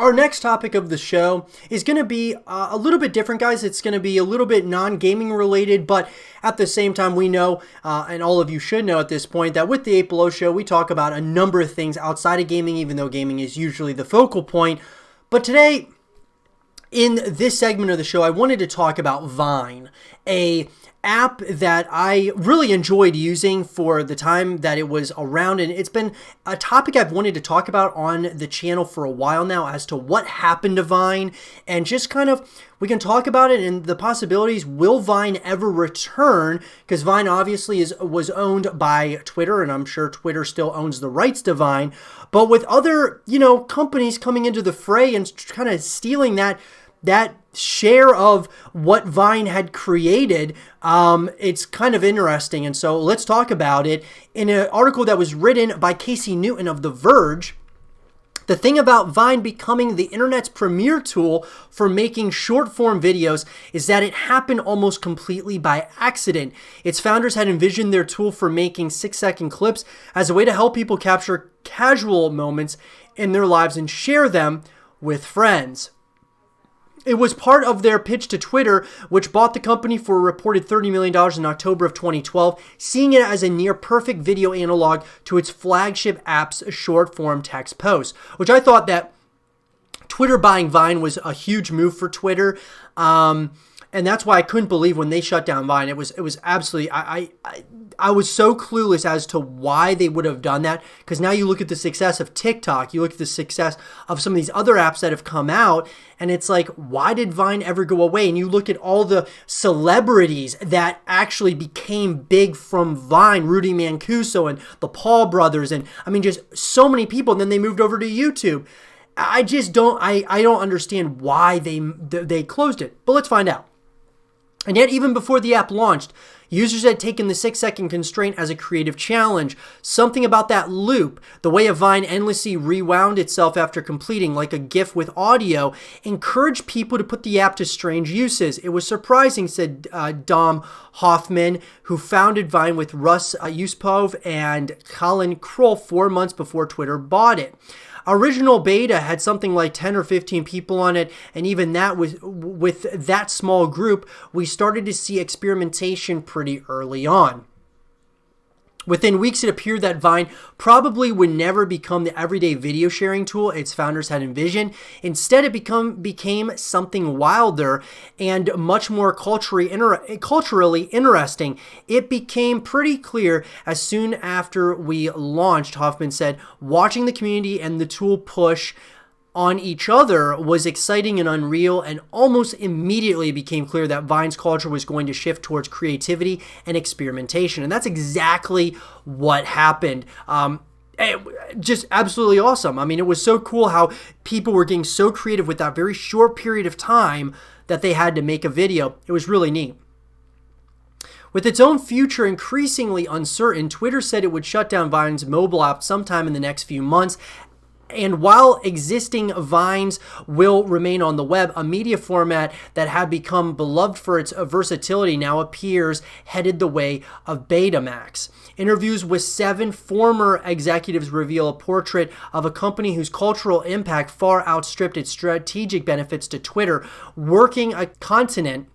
Our next topic of the show is going to be a little bit different, guys. It's going to be a little bit non-gaming related, but at the same time, we know, and all of you should know at this point, that with the 8 Below Show, we talk about a number of things outside of gaming, even though gaming is usually the focal point. But today, in this segment of the show, I wanted to talk about Vine, a app that I really enjoyed using for the time that it was around, and it's been a topic I've wanted to talk about on the channel for a while now as to what happened to Vine, and just kind of we can talk about it and the possibilities. Will Vine ever return? Because Vine obviously was owned by Twitter, and I'm sure Twitter still owns the rights to Vine, but with other companies coming into the fray and kind of stealing that share of what Vine had created, it's kind of interesting. And so let's talk about it. In an article that was written by Casey Newton of The Verge, the thing about Vine becoming the internet's premier tool for making short-form videos is that it happened almost completely by accident. Its founders had envisioned their tool for making 6-second clips as a way to help people capture casual moments in their lives and share them with friends. It was part of their pitch to Twitter, which bought the company for a reported $30 million in October of 2012, seeing it as a near-perfect video analog to its flagship app's short-form text posts, which I thought that Twitter buying Vine was a huge move for Twitter. And that's why I couldn't believe when they shut down Vine. It was absolutely, I was so clueless as to why they would have done that. Because now you look at the success of TikTok, you look at the success of some of these other apps that have come out, and it's like, why did Vine ever go away? And you look at all the celebrities that actually became big from Vine, Rudy Mancuso and the Paul brothers, and I mean just so many people. And then they moved over to YouTube. I just don't, I don't understand why they closed it. But let's find out. And yet, even before the app launched, users had taken the 6-second constraint as a creative challenge. Something about that loop, the way a Vine endlessly rewound itself after completing, like a GIF with audio, encouraged people to put the app to strange uses. It was surprising, said Dom Hoffman, who founded Vine with Russ Yusupov and Colin Kroll 4 months before Twitter bought it. Original beta had something like 10 or 15 people on it, and even that with that small group, we started to see experimentation pretty early on. Within weeks, it appeared that Vine probably would never become the everyday video sharing tool its founders had envisioned. Instead, it became something wilder and much more culturally interesting. It became pretty clear as soon after we launched, Hoffman said, watching the community and the tool push on each other was exciting and unreal, and almost immediately became clear that Vine's culture was going to shift towards creativity and experimentation. And that's exactly what happened. Just absolutely awesome. I mean, it was so cool how people were getting so creative with that very short period of time that they had to make a video. It was really neat. With its own future increasingly uncertain, Twitter said it would shut down Vine's mobile app sometime in the next few months. And while existing Vines will remain on the web, a media format that had become beloved for its versatility now appears headed the way of Betamax. Interviews with 7 former executives reveal a portrait of a company whose cultural impact far outstripped its strategic benefits to Twitter, working a continent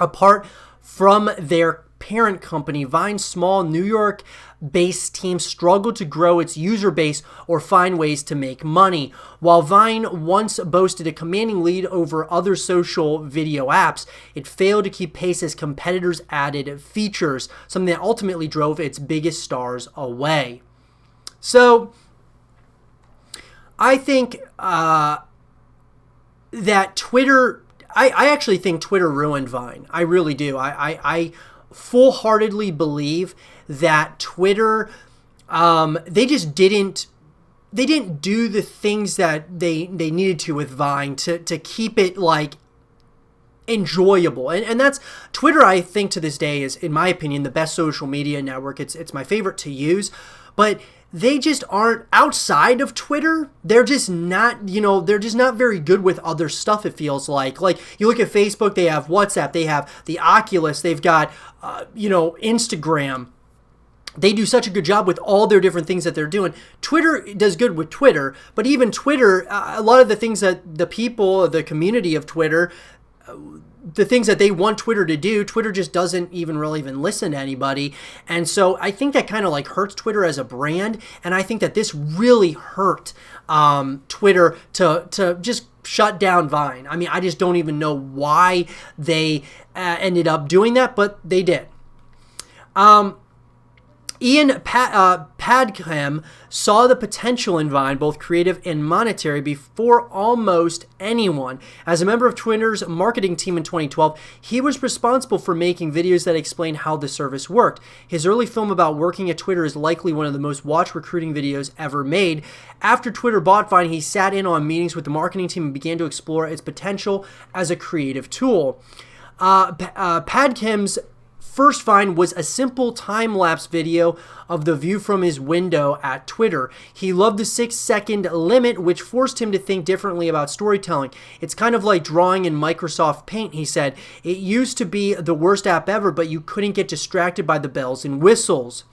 apart from their parent company. Vine's small New York-based team struggled to grow its user base or find ways to make money. While Vine once boasted a commanding lead over other social video apps, it failed to keep pace as competitors added features, something that ultimately drove its biggest stars away. So, I think that Twitter, I actually think Twitter ruined Vine. I really do. I full-heartedly believe that Twitter, they just didn't do the things that they needed to with Vine to keep it like enjoyable. And that's Twitter, I think to this day is, in my opinion, the best social media network. It's my favorite to use, but they just aren't outside of Twitter. They're just not, they're just not very good with other stuff, it feels like. Like, you look at Facebook, they have WhatsApp, they have the Oculus, they've got, Instagram. they do such a good job with all their different things that they're doing. Twitter does good with Twitter, but even Twitter, a lot of the things that the people, the community of Twitter, the things that they want Twitter to do, Twitter just doesn't even really even listen to anybody. And so I think that kind of like hurts Twitter as a brand. And I think that this really hurt Twitter to just shut down Vine. I mean, I just don't even know why they ended up doing that, but they did. Ian Padgham saw the potential in Vine, both creative and monetary, before almost anyone. As a member of Twitter's marketing team in 2012, he was responsible for making videos that explain how the service worked. His early film about working at Twitter is likely one of the most watched recruiting videos ever made. After Twitter bought Vine, he sat in on meetings with the marketing team and began to explore its potential as a creative tool. Padgham's first Vine was a simple time-lapse video of the view from his window at Twitter. He loved the 6-second limit, which forced him to think differently about storytelling. It's kind of like drawing in Microsoft Paint, he said. It used to be the worst app ever, but you couldn't get distracted by the bells and whistles.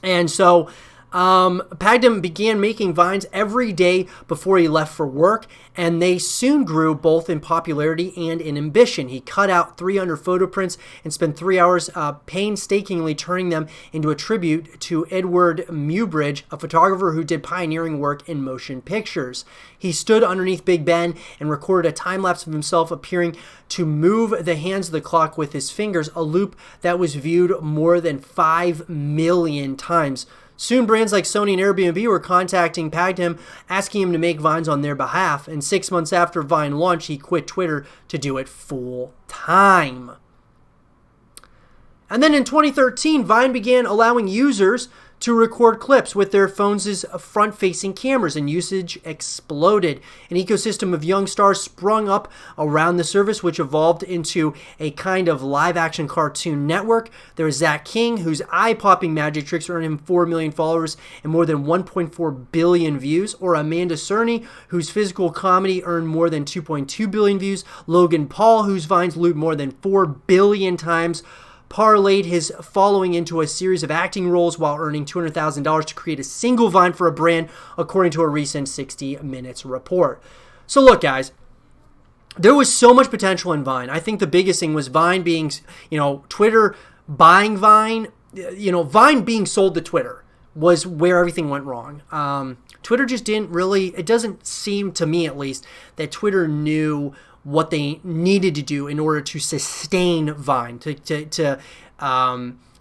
And so Padgham began making Vines every day before he left for work, and they soon grew both in popularity and in ambition. He cut out 300 photo prints and spent 3 hours painstakingly turning them into a tribute to Edward Muybridge, a photographer who did pioneering work in motion pictures. He stood underneath Big Ben and recorded a time-lapse of himself appearing to move the hands of the clock with his fingers, a loop that was viewed more than 5 million times. Soon, brands like Sony and Airbnb were contacting Padgham, asking him to make Vines on their behalf. And 6 months after Vine launched, he quit Twitter to do it full time. And then in 2013, Vine began allowing users to record clips with their phones' front-facing cameras, and usage exploded. An ecosystem of young stars sprung up around the service, which evolved into a kind of live-action cartoon network. There was Zach King, whose eye-popping magic tricks earned him 4 million followers and more than 1.4 billion views, or Amanda Cerny, whose physical comedy earned more than 2.2 billion views, Logan Paul, whose Vines looped more than 4 billion times, parlayed his following into a series of acting roles while earning $200,000 to create a single Vine for a brand, according to a recent 60 Minutes report. So look, guys, there was so much potential in Vine. I think the biggest thing was Vine being, Twitter buying Vine, Vine being sold to Twitter was where everything went wrong. Twitter just didn't really, it doesn't seem to me at least, that Twitter knew what they needed to do in order to sustain Vine, to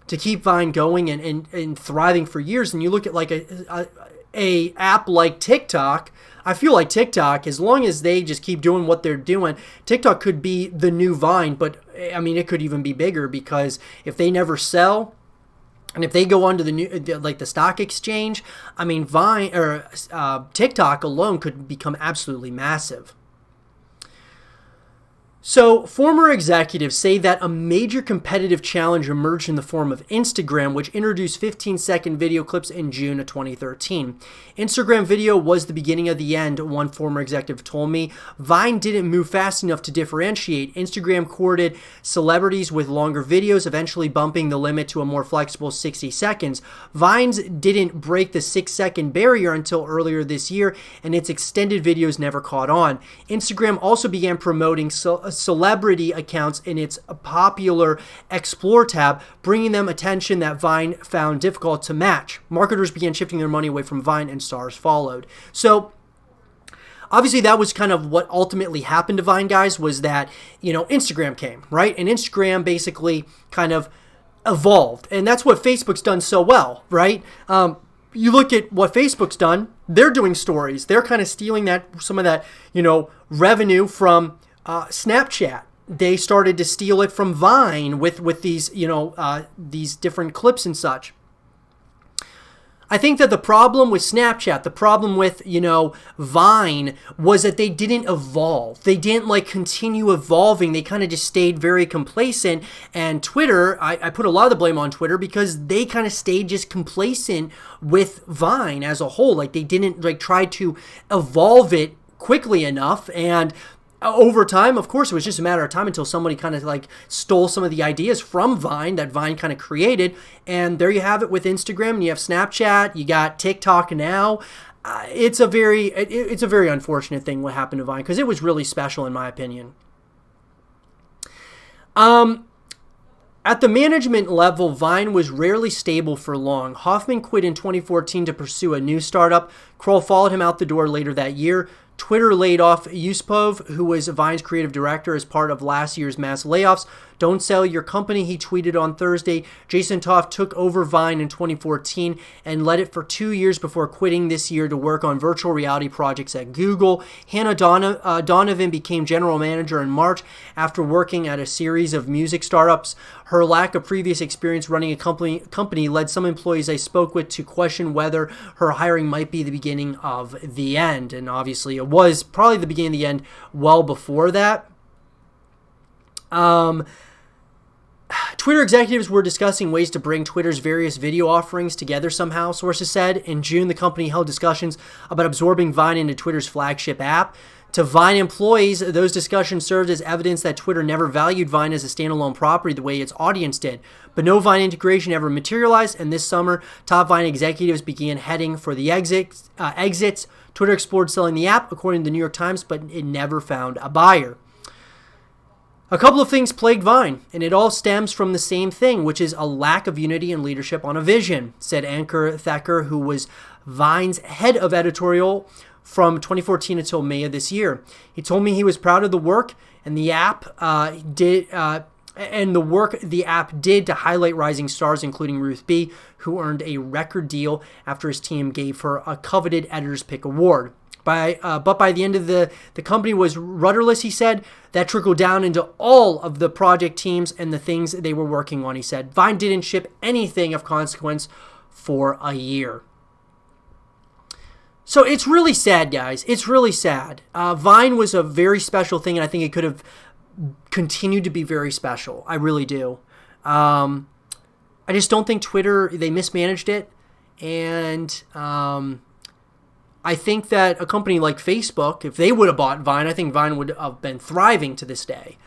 keep Vine going and thriving for years. And you look at like a app like TikTok. I feel like TikTok, as long as they just keep doing what they're doing, TikTok could be the new Vine. But I mean, it could even be bigger, because if they never sell, and if they go onto the stock exchange, I mean, Vine or TikTok alone could become absolutely massive. So, former executives say that a major competitive challenge emerged in the form of Instagram, which introduced 15-second video clips in June of 2013. Instagram video was the beginning of the end, one former executive told me. Vine didn't move fast enough to differentiate. Instagram courted celebrities with longer videos, eventually bumping the limit to a more flexible 60 seconds. Vines didn't break the 6-second barrier until earlier this year, and its extended videos never caught on. Instagram also began promoting celebrity accounts in its popular Explore tab, bringing them attention that Vine found difficult to match. Marketers began shifting their money away from Vine, and stars followed. So obviously that was kind of what ultimately happened to Vine, guys, was that, Instagram came, right? And Instagram basically kind of evolved. And that's what Facebook's done so well, right? You look at what Facebook's done, they're doing stories. They're kind of stealing some of that, revenue from Snapchat. They started to steal it from Vine with these, these different clips and such. I think that the problem with Snapchat, the problem with, Vine, was that they didn't evolve. They didn't continue evolving. They kind of just stayed very complacent. And Twitter, I put a lot of the blame on Twitter, because they kind of stayed just complacent with Vine as a whole. They didn't try to evolve it quickly enough. And over time, of course, it was just a matter of time until somebody kind of like stole some of the ideas from Vine that Vine kind of created. And there you have it with Instagram, and you have Snapchat, you got TikTok now. It's a very unfortunate thing what happened to Vine, because it was really special in my opinion. At the management level, Vine was rarely stable for long. Hoffman quit in 2014 to pursue a new startup. Kroll followed him out the door later that year. Twitter laid off Yusupov, who was Vine's creative director, as part of last year's mass layoffs. Don't sell your company, he tweeted on Thursday. Jason Toft took over Vine in 2014 and led it for 2 years before quitting this year to work on virtual reality projects at Google. Hannah Donovan became general manager in March after working at a series of music startups. Her lack of previous experience running a company led some employees I spoke with to question whether her hiring might be the beginning of the end. And obviously it was probably the beginning of the end well before that. Twitter executives were discussing ways to bring Twitter's various video offerings together somehow, sources said. In June, the company held discussions about absorbing Vine into Twitter's flagship app. To Vine employees, those discussions served as evidence that Twitter never valued Vine as a standalone property the way its audience did. But no Vine integration ever materialized, and this summer, top Vine executives began heading for the exits. Twitter explored selling the app, according to the New York Times, but it never found a buyer. A couple of things plagued Vine, and it all stems from the same thing, which is a lack of unity and leadership on a vision, said Ankur Thakur, who was Vine's head of editorial from 2014 until May of this year. He told me he was proud of the work and the app did to highlight rising stars, including Ruth B., who earned a record deal after his team gave her a coveted Editor's Pick award. But by the end of the company was rudderless, he said. That trickled down into all of the project teams and the things they were working on, he said. Vine didn't ship anything of consequence for a year. So it's really sad, guys. It's really sad. Vine was a very special thing, and I think it could have continued to be very special. I really do. I just don't think Twitter, they mismanaged it. And I think that a company like Facebook, if they would have bought Vine, I think Vine would have been thriving to this day.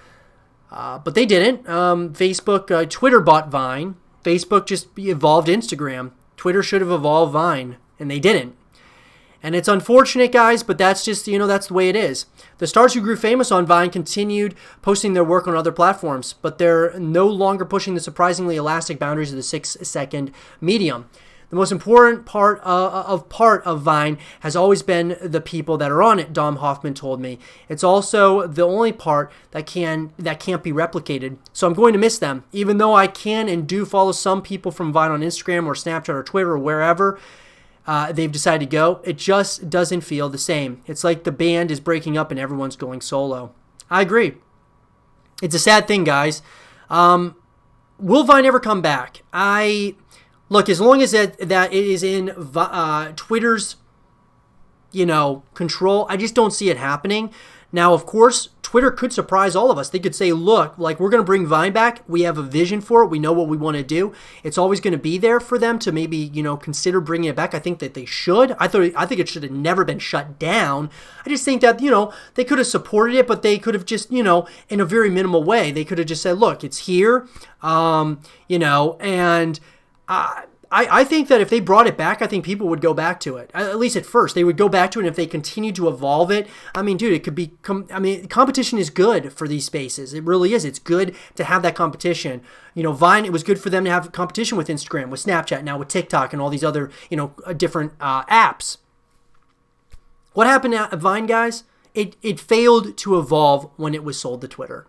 But they didn't. Twitter bought Vine. Facebook just evolved Instagram. Twitter should have evolved Vine, and they didn't. And it's unfortunate, guys, but that's just, that's the way it is. The stars who grew famous on Vine continued posting their work on other platforms, but they're no longer pushing the surprisingly elastic boundaries of the 6-second medium. The most important part of Vine has always been the people that are on it, Dom Hoffman told me. It's also the only part that can't be replicated. So I'm going to miss them. Even though I can and do follow some people from Vine on Instagram or Snapchat or Twitter or wherever they've decided to go, it just doesn't feel the same. It's like the band is breaking up and everyone's going solo. I agree. It's a sad thing, guys. Will Vine ever come back? Look, as long as that it is in Twitter's, control, I just don't see it happening. Now, of course, Twitter could surprise all of us. They could say, look, we're going to bring Vine back. We have a vision for it. We know what we want to do. It's always going to be there for them to maybe, consider bringing it back. I think that they should. I think it should have never been shut down. I just think that, they could have supported it, but they could have just, in a very minimal way. They could have just said, look, it's here, and I think that if they brought it back, I think people would go back to it. At least at first. They would go back to it, and if they continue to evolve it, it could be... competition is good for these spaces. It really is. It's good to have that competition. Vine, it was good for them to have competition with Instagram, with Snapchat, now with TikTok, and all these other, different apps. What happened at Vine, guys? It failed to evolve when it was sold to Twitter.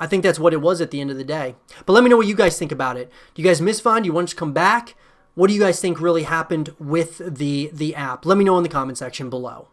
I think that's what it was at the end of the day. But let me know what you guys think about it. Do you guys miss Vine? Do you want it to come back? What do you guys think really happened with the app? Let me know in the comment section below.